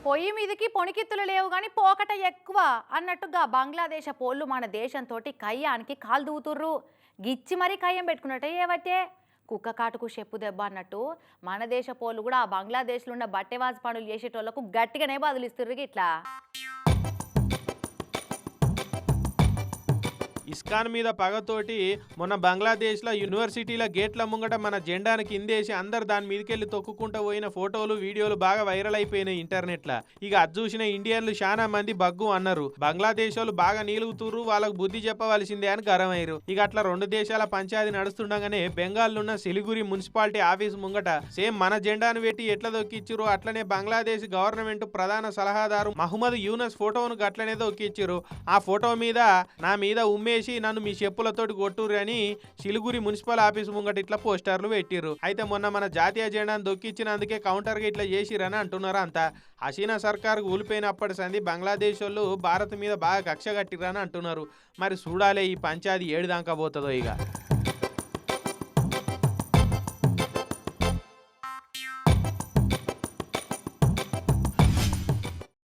పొయ్యి మీదకి పొణికిత్తులు లేవు గాని పోకట ఎక్కువ అన్నట్టుగా బంగ్లాదేశ్ పోళ్ళు మన దేశంతోటి కయ్యానికి కాలు దూతుర్రు. గిచ్చి మరీ కయ్యం పెట్టుకున్నట్టే ఏవట్టే కుక్క కాటుకు చెప్పు దెబ్బ అన్నట్టు మన దేశ పోళ్ళు కూడా ఆ బంగ్లాదేశ్లో ఉన్న బట్టెవాజు పనులు చేసేటోళ్లకు గట్టిగానే బదులిస్తుర్రు ఇట్లా. ఇస్కాన్ మీద పగతోటి మొన్న బంగ్లాదేశ్లో యూనివర్సిటీల గేట్ల ముంగట మన జెండాను కిందేసి అందరు దాని మీదకెళ్ళి తొక్కుకుంటూ పోయిన ఫోటోలు వీడియోలు బాగా వైరల్ అయిపోయినాయి ఇంటర్నెట్లో. ఇక అది చూసిన ఇండియన్లు చాలా మంది బగ్గు అన్నారు. బంగ్లాదేశ్ వాళ్ళు బాగా నీలుగుతుర్రు, వాళ్ళకు బుద్ధి చెప్పవలసిందే అని గరమయ్యారు. ఇక అట్లా రెండు దేశాల పంచాయతీ నడుస్తుండగానే బెంగాల్లో ఉన్న సిలిగురి మున్సిపాలిటీ ఆఫీస్ ముంగట సేమ్ మన జెండాను పెట్టి ఎట్లా దొక్కిచ్చిరు అట్లనే బంగ్లాదేశ్ గవర్నమెంట్ ప్రధాన సలహాదారు మహమ్మద్ యూనస్ ఫోటోను అట్లనే దొక్కిచ్చిరు. ఆ ఫోటో మీద నా మీద ఉమ్మేసి నన్ను మీ చెప్పులతోటి కొట్టుర్రు అని సిలిగురి మున్సిపల్ ఆఫీస్ ముంగట ఇట్లా పోస్టర్లు పెట్టిర్రు. అయితే మొన్న మన జాతీయ జెండాను దొక్కిచ్చినందుకే కౌంటర్గా ఇట్లా చేసిరని అంటున్నారు. అంతా హసీనా సర్కార్ ఊలిపోయినప్పటి సంది బంగ్లాదేశ్ వాళ్ళు భారత్ మీద బాగా కక్ష కట్టిరని అంటున్నారు. మరి చూడాలే ఈ పంచాయతీ ఏడు దాకా పోతుందో ఇక.